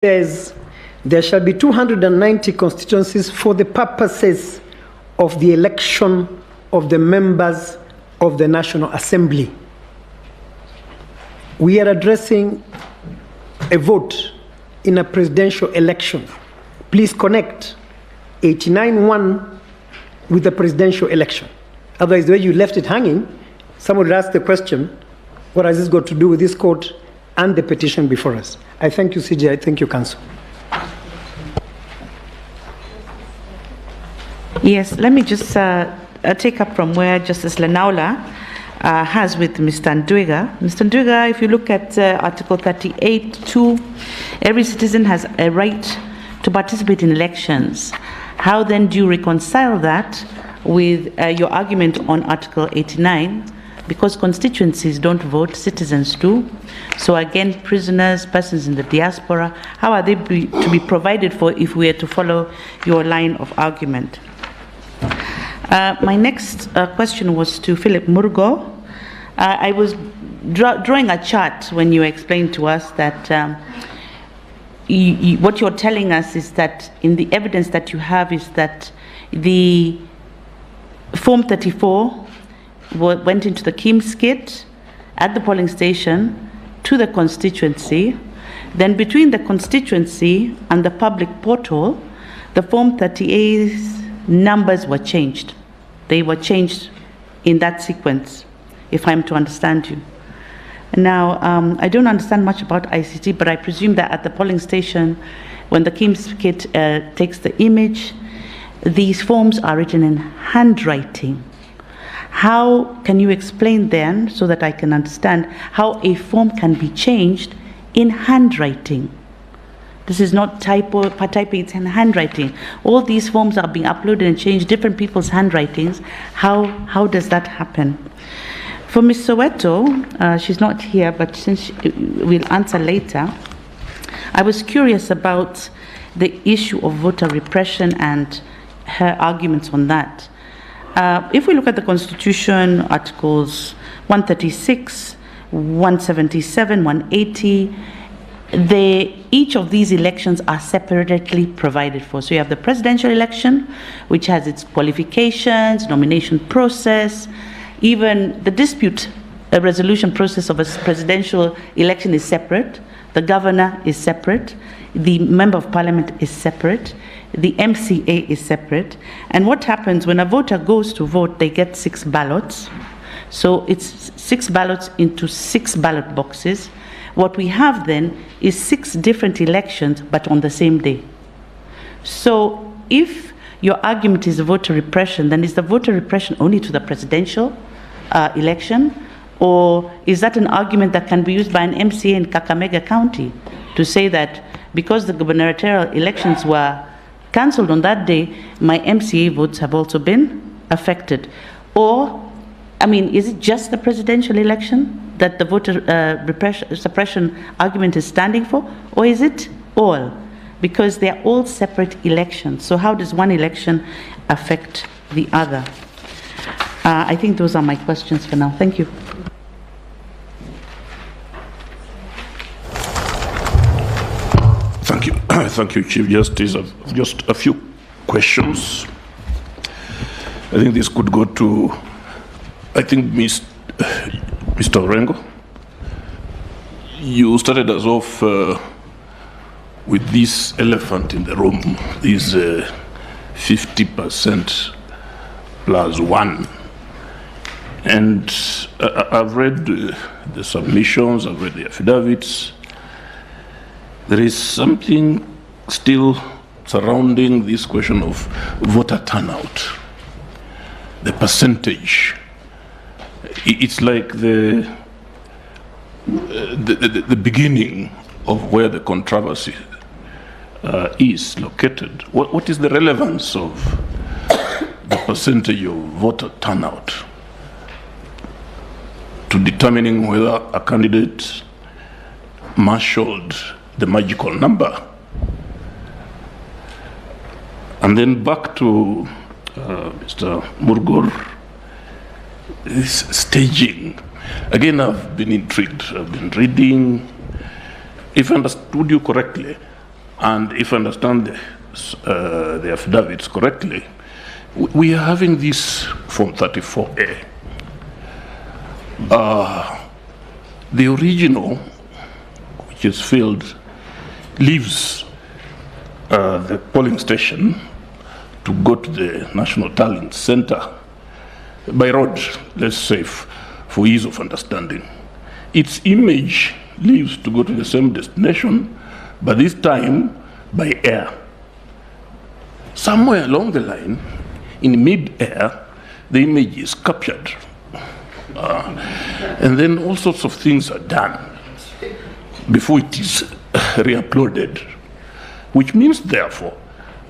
says there shall be 290 constituencies for the purposes of the election of the members of the National Assembly. We are addressing a vote in a presidential election. Please connect 89-1 with the presidential election. Otherwise, the way you left it hanging, someone would ask the question, what has this got to do with this court and the petition before us? I thank you, CJ. I thank you, Council. Yes, let me just take up from where Justice Lenaula has with Mr. Ndwiga. Mr. Ndwiga, if you look at Article 38(2), every citizen has a right to participate in elections. How then do you reconcile that with your argument on Article 89? Because constituencies don't vote, citizens do. So again, prisoners, persons in the diaspora, how are they to be provided for if we are to follow your line of argument? My next question was to Philip Murgo. I was drawing a chart when you explained to us that what you're telling us is that in the evidence that you have is that the Form 34 went into the Kim's kit at the polling station to the constituency. Then between the constituency and the public portal, the Form 38's numbers were changed. They were changed in that sequence, if I'm to understand you. Now, I don't understand much about ICT, but I presume that at the polling station, when the Kim's kit takes the image, these forms are written in handwriting. How can you explain then, so that I can understand, how a form can be changed in handwriting? This is not typing, it's in handwriting. All these forms are being uploaded and changed, different people's handwritings. How does that happen? For Ms. Soweto, she's not here, but since we'll answer later, I was curious about the issue of voter repression and her arguments on that. If we look at the Constitution, Articles 136, 177, 180, each of these elections are separately provided for. So you have the presidential election, which has its qualifications, nomination process, even the dispute resolution process of a presidential election is separate, the governor is separate, the member of parliament is separate, the MCA is separate. And what happens when a voter goes to vote, they get 6 ballots. So it's 6 ballots into 6 ballot boxes. What we have then is 6 different elections, but on the same day. So if your argument is voter repression, then is the voter repression only to the presidential election? Or is that an argument that can be used by an MCA in Kakamega County to say that because the gubernatorial elections were cancelled on that day, my MCA votes have also been affected? Or, I mean, is it just the presidential election that the voter suppression argument is standing for? Or is it all? Because they are all separate elections. So how does one election affect the other? I think those are my questions for now. Thank you. Thank you. Thank you, Chief Justice. Just a few questions. I think this could go to, I think, Mr. Orengo. You started us off with this elephant in the room, this 50% plus 1. And I've read the submissions, I've read the affidavits. There is something still surrounding this question of voter turnout, the percentage. It's like the beginning of where the controversy is located. What is the relevance of the percentage of voter turnout to determining whether a candidate marshaled the magical number? And then back to Mr. Murgor, this staging. Again, I've been intrigued. I've been reading. If I understood you correctly, And if I understand the affidavits correctly, we are having this Form 34A. The original, which is filled, leaves the polling station to go to the National Talent Center by road, let's say, for ease of understanding. Its image leaves to go to the same destination, but this time by air. Somewhere along the line, in mid-air, the image is captured. And then all sorts of things are done before it is re-uploaded. Which means, therefore,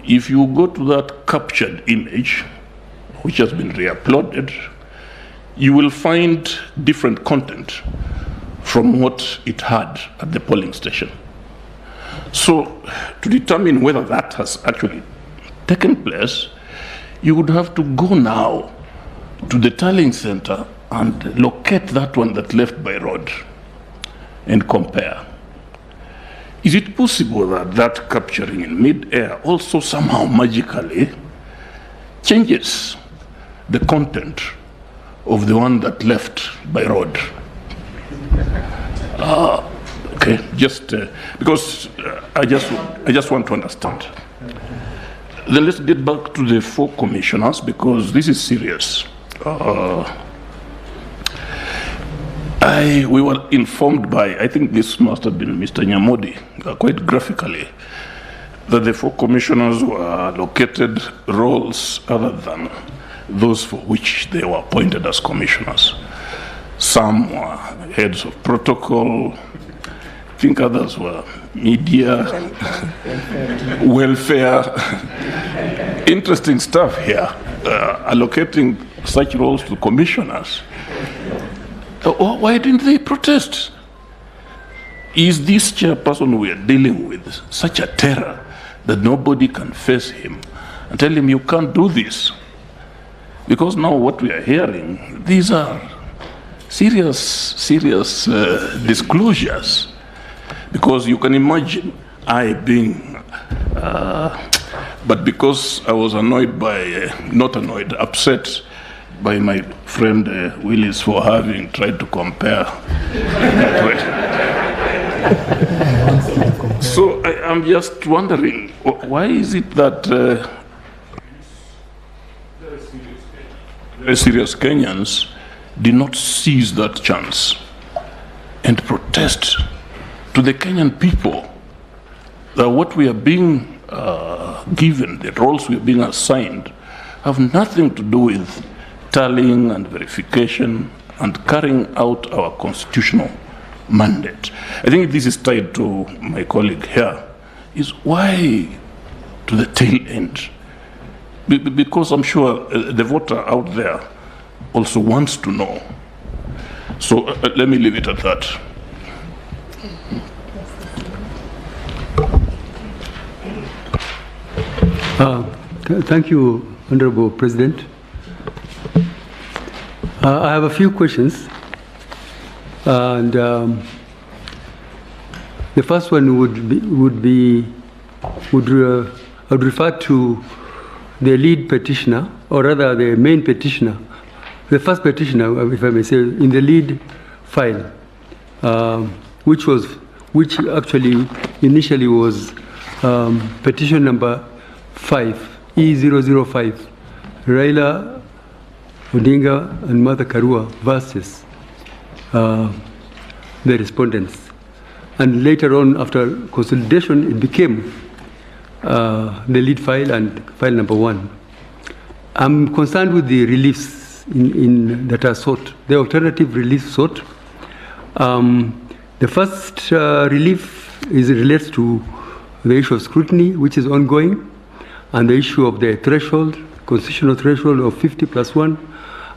if you go to that captured image, which has been re-uploaded, you will find different content from what it had at the polling station. So, to determine whether that has actually taken place, you would have to go now to the tallying center and locate that one that left by road and compare. Is it possible that that capturing in mid-air also somehow magically changes the content of the one that left by road? Okay, just because I just want to understand. Then let's get back to the 4 commissioners, because this is serious. We were informed by, I think this must have been Mr. Nyamodi, quite graphically, that the 4 commissioners were allocated roles other than those for which they were appointed as commissioners. Some were heads of protocol, I think others were media, welfare. Interesting stuff here, allocating such roles to commissioners. Why didn't they protest? Is this chairperson we are dealing with such a terror that nobody can face him and tell him you can't do this? Because now what we are hearing, these are serious disclosures. Because you can imagine I being, but because I was annoyed by, not annoyed, upset by my friend Willis for having tried to compare that way. So I'm just wondering, why is it that very serious Kenyans did not seize that chance and protest to the Kenyan people that what we are being given, the roles we are being assigned, have nothing to do with tallying and verification and carrying out our constitutional mandate. I think this is tied to my colleague here, is why to the tail end? Because I'm sure the voter out there also wants to know. So let me leave it at that. Thank you, Honorable President. I have a few questions, and the first one would refer to the lead petitioner, or rather the main petitioner, the first petitioner, if I may say, in the lead file, which actually initially was petition number 5, E005, Raila, Odinga and Martha Karua versus the respondents. And later on, after consolidation, it became the lead file and file number 1. I'm concerned with the reliefs that are sought, the alternative relief sought. The first relief relates to the issue of scrutiny, which is ongoing, and the issue of the threshold, constitutional threshold of 50+1.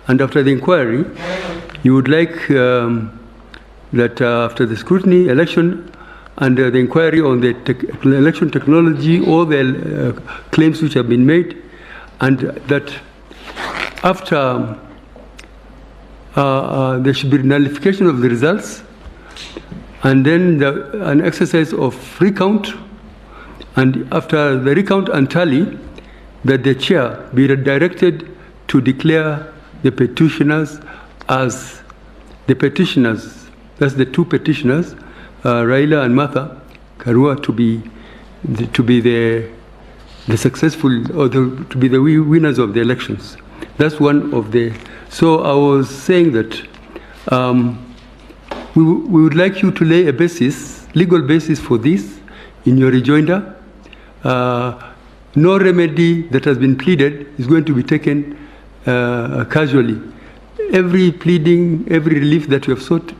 And after the inquiry, you would like that after the scrutiny, election, and the inquiry on the election technology, all the claims which have been made, and that after there should be nullification of the results, and then an exercise of recount, And after the recount and tally, that the chair be directed to declare the petitioners as the petitioners, that's the two petitioners, Raila and Martha Karua, to be the successful, or to be the winners of the elections. That's one of the. So I was saying that we would like you to lay a basis, legal basis for this in your rejoinder. No remedy that has been pleaded is going to be taken casually. Every pleading, every relief that we have sought,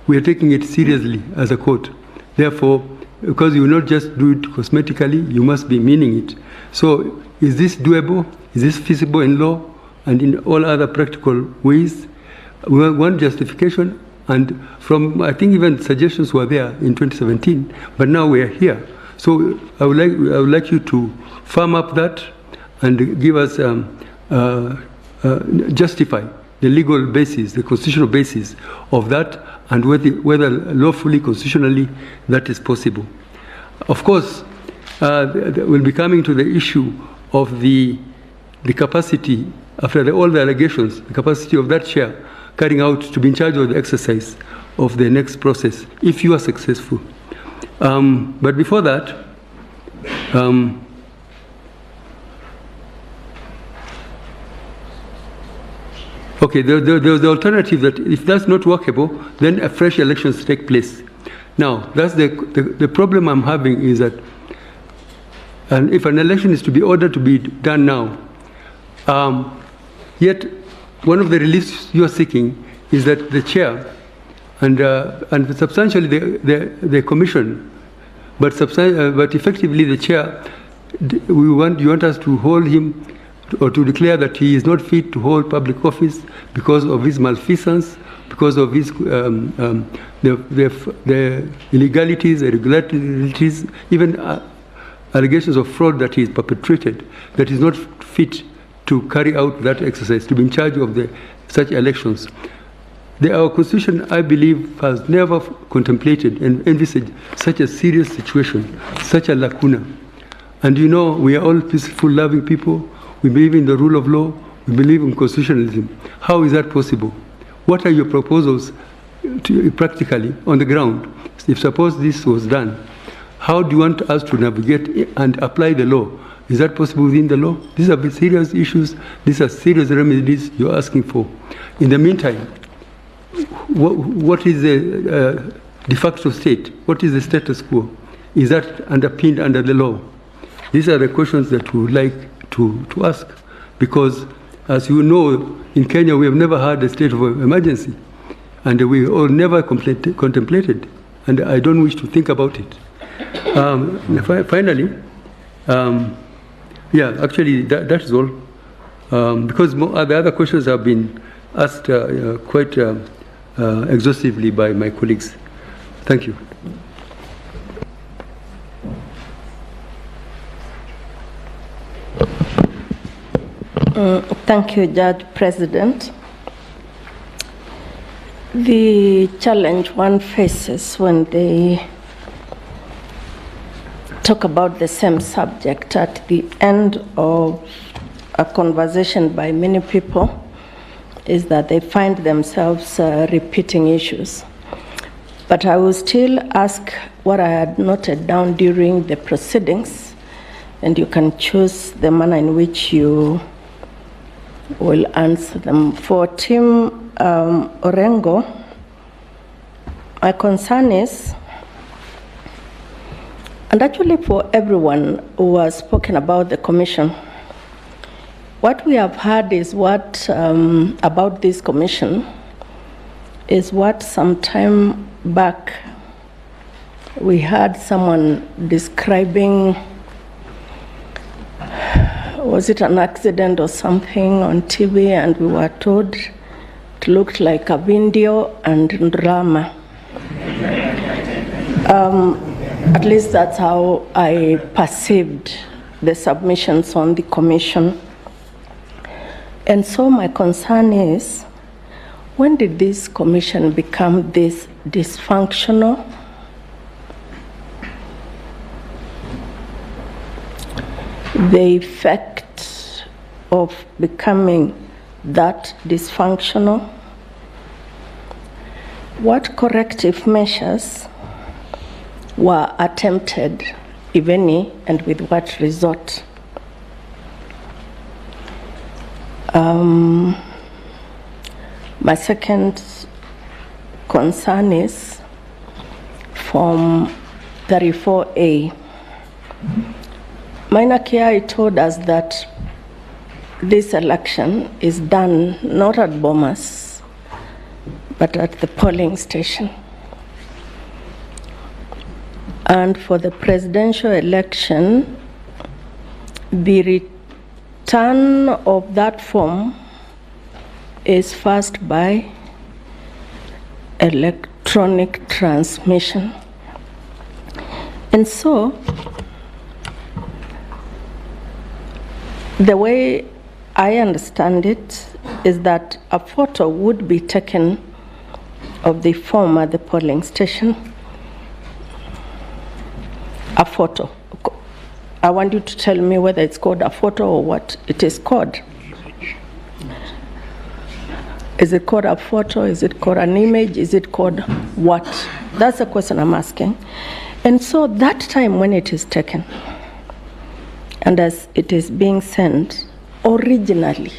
we are taking it seriously as a court. Therefore, because you will not just do it cosmetically, you must be meaning it. So, is this doable? Is this feasible in law and in all other practical ways? We want justification, and from, I think even suggestions were there in 2017, but now we are here. So I would like you to firm up that and give us, justify the legal basis, the constitutional basis of that, and whether lawfully, constitutionally, that is possible. Of course, we'll be coming to the issue of the capacity, after all the allegations, the capacity of that chair carrying out, to be in charge of the exercise of the next process, if you are successful. But before that, okay, there's the alternative that if that's not workable, then a fresh elections take place. Now, that's the problem I'm having is that, and if an election is to be ordered to be done now, yet one of the reliefs you are seeking is that the chair and substantially the commission, but effectively the chair, you want us to hold him or to declare that he is not fit to hold public office because of his malfeasance, because of his the illegalities, irregularities, even allegations of fraud that he has perpetrated, that is not fit to carry out that exercise, to be in charge of such elections. Our Constitution, I believe, has never contemplated and envisaged such a serious situation, such a lacuna. And you know, we are all peaceful, loving people. We believe in the rule of law. We believe in constitutionalism. How is that possible? What are your proposals practically on the ground? If suppose this was done, how do you want us to navigate and apply the law? Is that possible within the law? These are serious issues. These are serious remedies you're asking for. In the meantime, what is the de facto state? What is the status quo? Is that underpinned under the law? These are the questions that we would like to ask, because as you know, in Kenya we have never had a state of emergency, and we all never contemplated, and I don't wish to think about it. Finally, yeah, actually that is all, because the other questions have been asked quite exhaustively by my colleagues. Thank you. Thank you, Judge President. The challenge one faces when they talk about the same subject at the end of a conversation by many people is that they find themselves repeating issues. But I will still ask what I had noted down during the proceedings, and you can choose the manner in which you will answer them. For Tim Orengo, my concern is, and actually for everyone who has spoken about the commission, what we have heard is what, about this commission, is what some time back we had someone describing, was it an accident or something on TV, and we were told it looked like a video and drama. At least that's how I perceived the submissions on the commission. And so my concern is, when did this commission become this dysfunctional? the effect of becoming that dysfunctional? What corrective measures were attempted, if any, and with what result? My second concern is from 34A. Minor Kiai told us that this election is done not at Bomas, but at the polling station. And for the presidential election, the return of that form is first by electronic transmission. And so, the way I understand it is that a photo would be taken of the form at the polling station. A photo. I want you to tell me whether it's called a photo or what it is called. Is it called a photo? Is it called an image? Is it called what? That's the question I'm asking. And so that time when it is taken, and as it is being sent originally,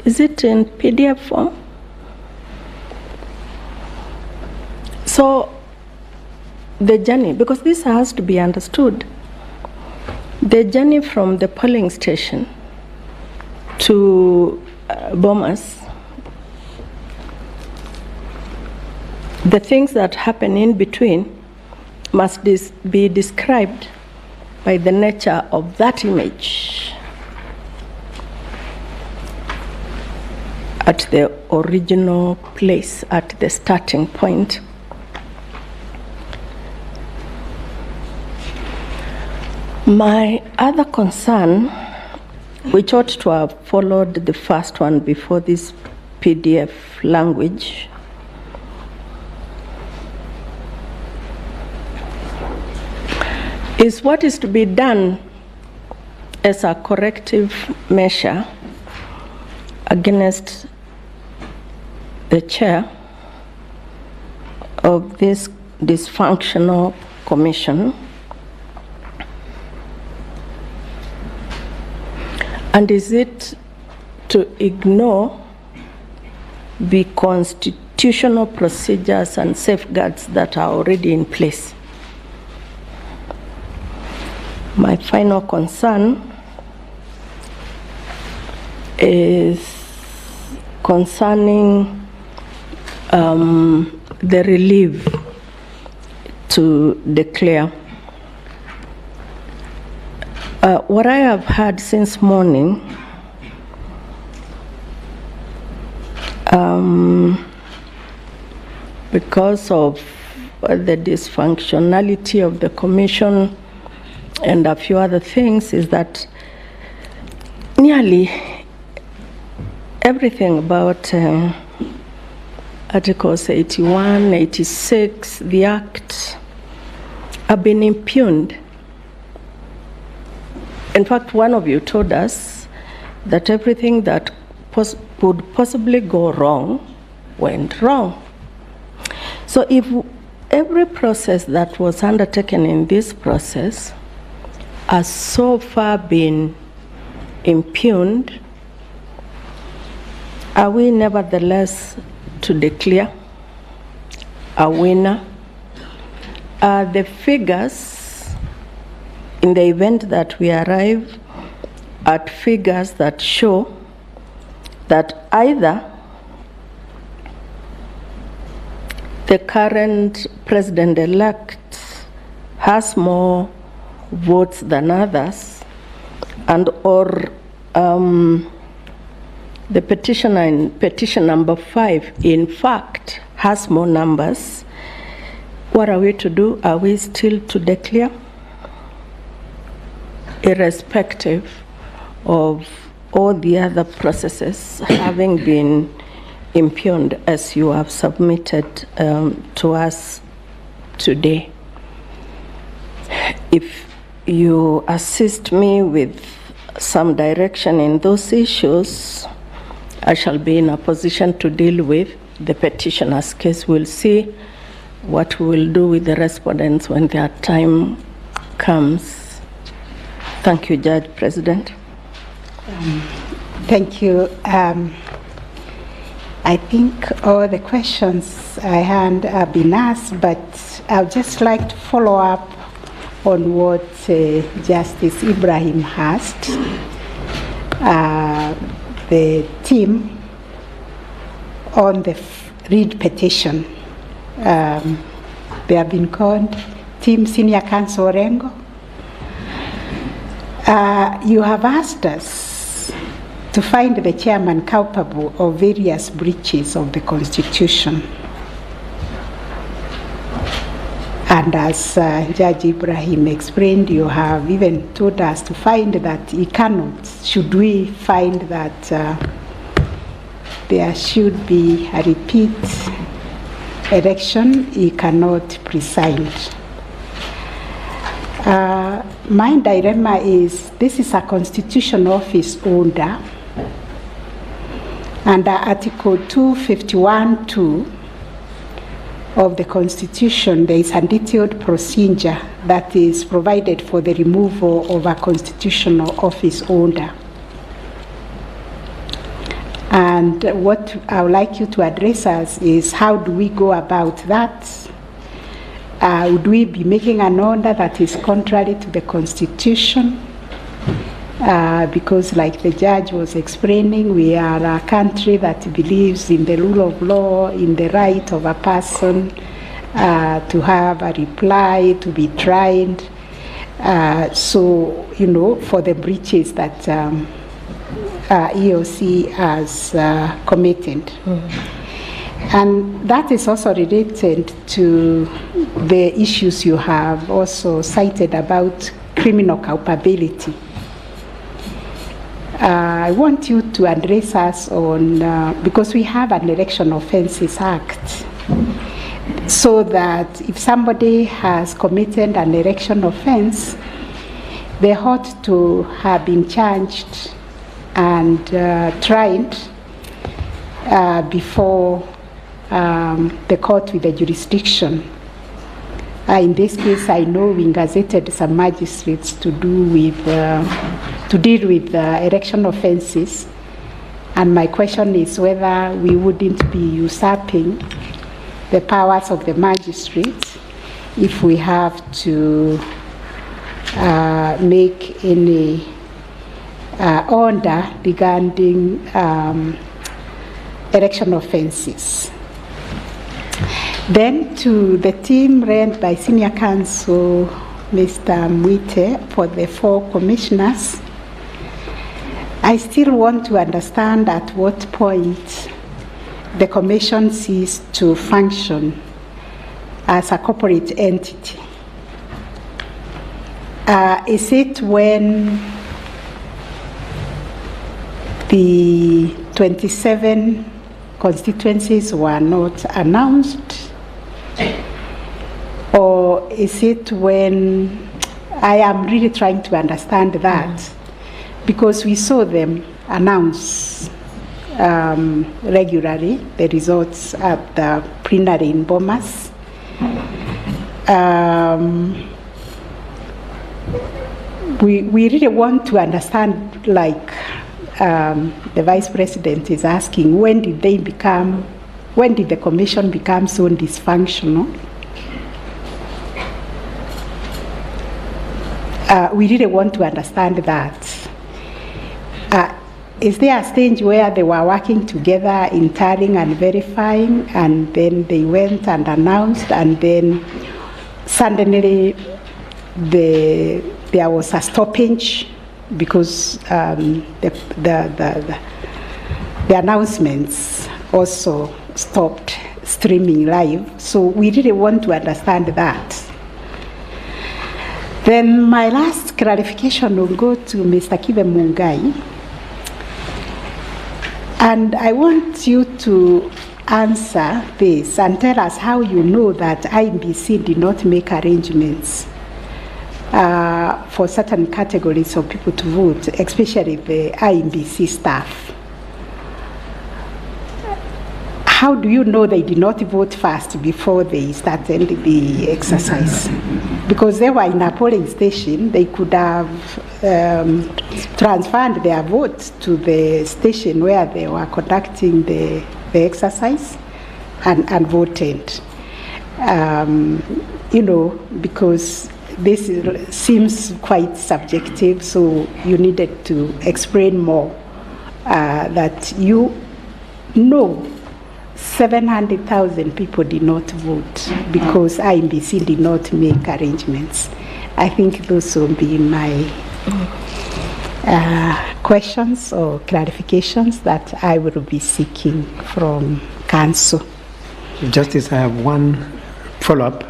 is it in PDF form? So the journey, because this has to be understood, the journey from the polling station to Bomas, the things that happen in between must be described by the nature of that image at the original place, at the starting point. My other concern, which ought to have followed the first one before this PDF language, is what is to be done as a corrective measure against the chair of this dysfunctional commission. And is it to ignore the constitutional procedures and safeguards that are already in place? My final concern is concerning the relief to declare. What I have heard since morning, because of the dysfunctionality of the commission and a few other things, is that nearly everything about Articles 81, 86, the Act, have been impugned. In fact, one of you told us that everything that would possibly go wrong went wrong. So if every process that was undertaken in this process has so far been impugned, are we nevertheless to declare a winner? Are the figures, in the event that we arrive at figures that show that either the current president-elect has more votes than others, and or the petitioner in petition number 5 in fact has more numbers, what are we to do? Are we still to declare? Irrespective of all the other processes having been impugned as you have submitted to us today. If you assist me with some direction in those issues, I shall be in a position to deal with the petitioner's case. We'll see what we will do with the respondents when their time comes. Thank you, Judge President. Thank you. I think all the questions I had have been asked, but I'd just like to follow up on what Justice Ibrahim asked. The team on the Reid petition, they have been called Team Senior Counsel Orengo. You have asked us to find the chairman culpable of various breaches of the Constitution. And as Judge Ibrahim explained, you have even told us to find that he cannot. Should we find that there should be a repeat election, he cannot preside. My dilemma is, this is a Constitution Office order, under Article 251(2) of the Constitution, there is a detailed procedure that is provided for the removal of a constitutional office order. And what I would like you to address us is, how do we go about that? Would we be making an order that is contrary to the Constitution? Because like the judge was explaining, we are a country that believes in the rule of law, in the right of a person to have a reply, to be tried. So, for the breaches that EOC has committed. Mm-hmm. And that is also related to the issues you have also cited about criminal culpability. I want you to address us on, because we have an Election Offences Act, so that if somebody has committed an election offense, they ought to have been charged and tried before the court with the jurisdiction. In this case, I know we gazetted some magistrates to deal with election offences, and my question is whether we wouldn't be usurping the powers of the magistrates if we have to make any order regarding election offences. Then to the team led by Senior Counsel Mr. Mwite for the 4 commissioners, I still want to understand at what point the commission ceased to function as a corporate entity. Is it when the 27 constituencies were not announced? Or is it when, I am really trying to understand that, because we saw them announce regularly the results at the plenary in Bomas. We really want to understand, like the Vice President is asking, when did the commission become so dysfunctional? We really want to understand that. Is there a stage where they were working together in tallying and verifying, and then they went and announced, and then suddenly there was a stoppage because the announcements also stopped streaming live? So we really want to understand that. Then my last clarification will go to Mr. Kibe Mungai. And I want you to answer this and tell us how you know that IBC did not make arrangements for certain categories of people to vote, especially the IEBC staff. How do you know they did not vote first before they started the exercise? Because they were in a polling station, they could have transferred their votes to the station where they were conducting the exercise and voted. You know, because this seems quite subjective, so you needed to explain more that you know 700,000 people did not vote because IEBC did not make arrangements. I think those will be my questions or clarifications that I will be seeking from Council. Justice, I have one follow-up.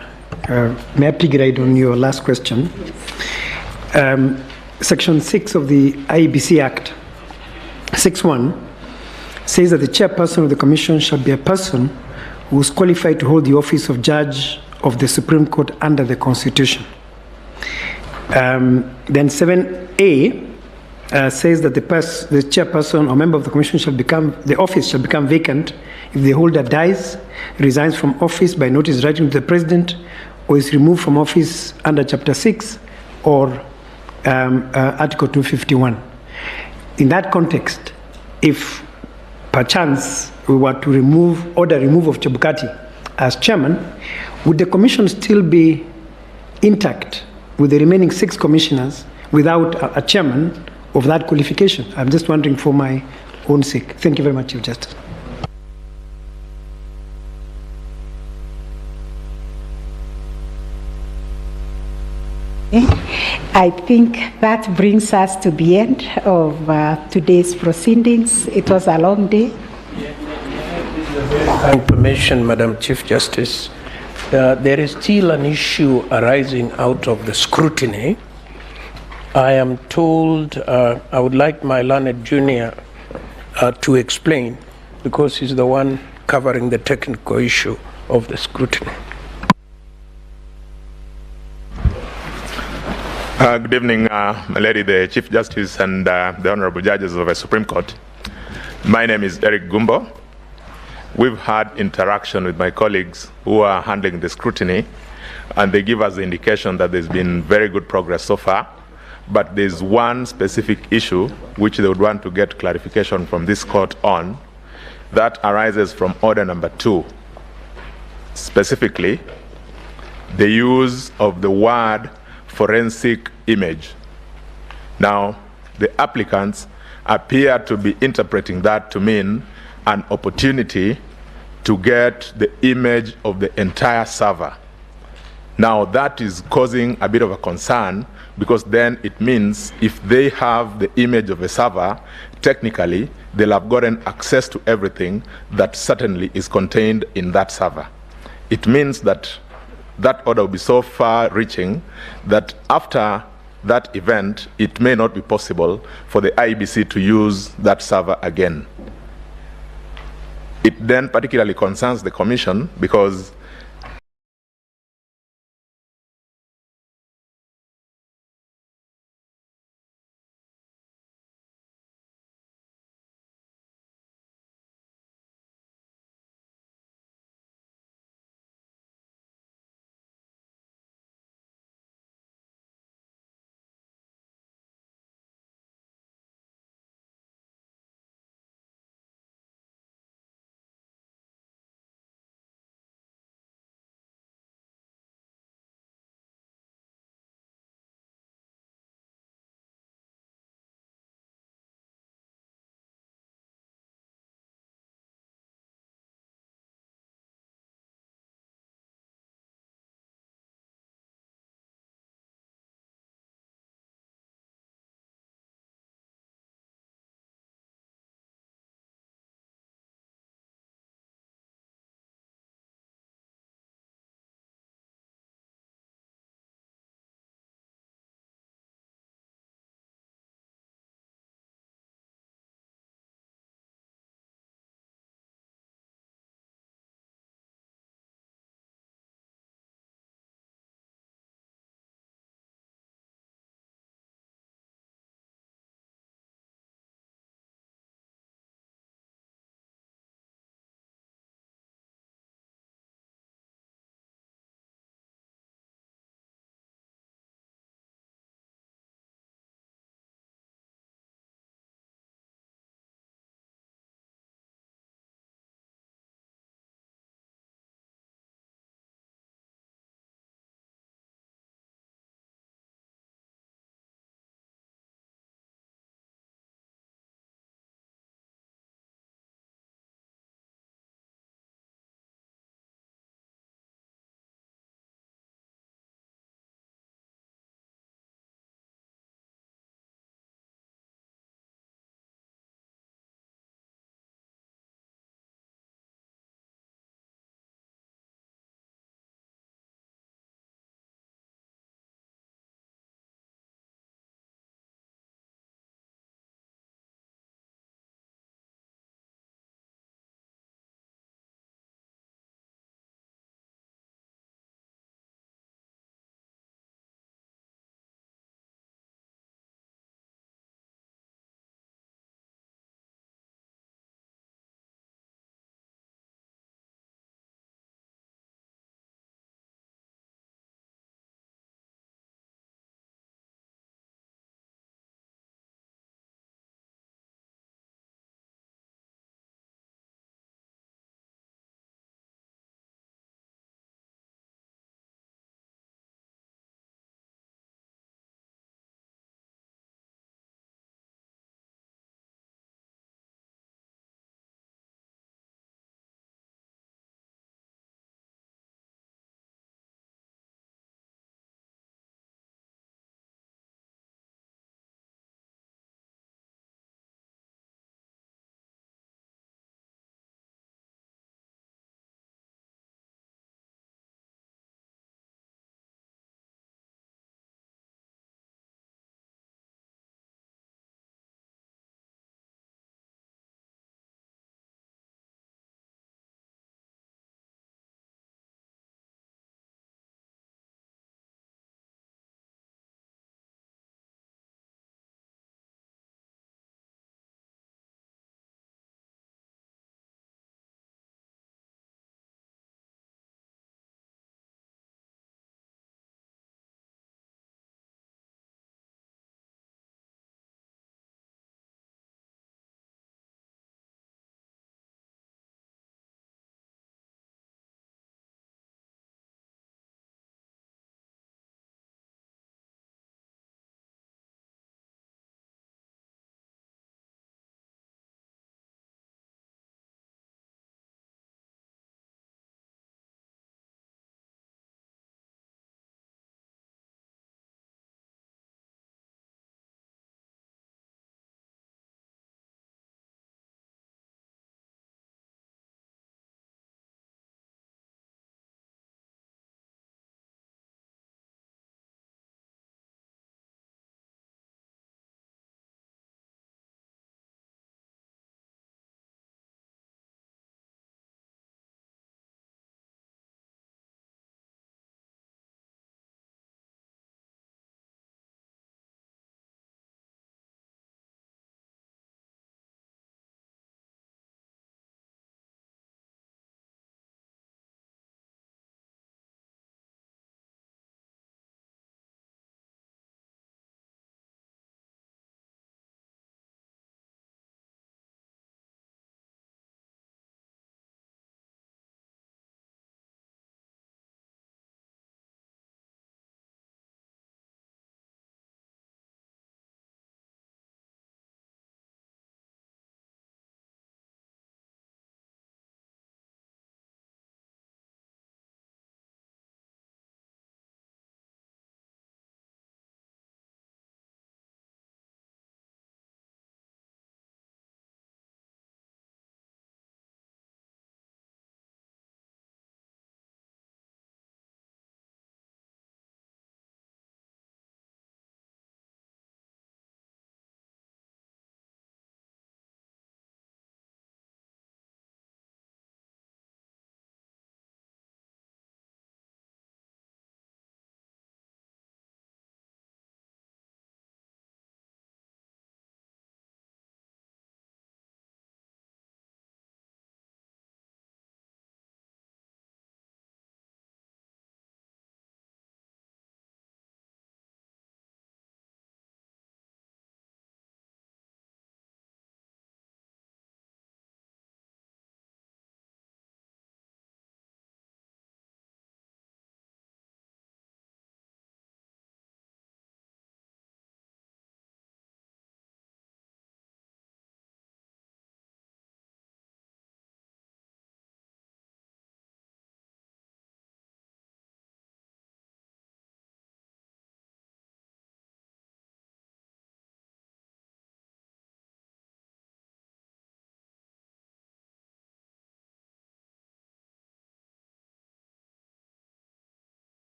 May I piggyback on your last question? Section 6 of the IEBC Act, 6.1, says that the chairperson of the commission shall be a person who is qualified to hold the office of judge of the Supreme Court under the Constitution. Then 7A says that the chairperson or member of the commission the office shall become vacant if the holder dies, resigns from office by notice writing to the president, or is removed from office under Chapter 6 or Article 251. In that context, if perchance we were to order removal of Chebukati as chairman, would the commission still be intact with the remaining 6 commissioners without a chairman of that qualification? I'm just wondering for my own sake. Thank you very much, Chief Justice. I think that brings us to the end of today's proceedings. It was a long day. Information, Madam Chief Justice. There is still an issue arising out of the scrutiny. I am told I would like my learned junior to explain, because he's the one covering the technical issue of the scrutiny. Good evening, my lady, the Chief Justice and the Honorable Judges of the Supreme Court. My name is Eric Gumbo. We've had interaction with my colleagues who are handling the scrutiny, and they give us the indication that there's been very good progress so far, but there's one specific issue which they would want to get clarification from this court on, that arises from order number 2. Specifically, the use of the word forensic image. Now, the applicants appear to be interpreting that to mean an opportunity to get the image of the entire server. Now, that is causing a bit of a concern, because then it means if they have the image of a server, technically they'll have gotten access to everything that certainly is contained in that server. It means that that order will be so far-reaching that after that event, it may not be possible for the IEBC to use that server again. It then particularly concerns the Commission, because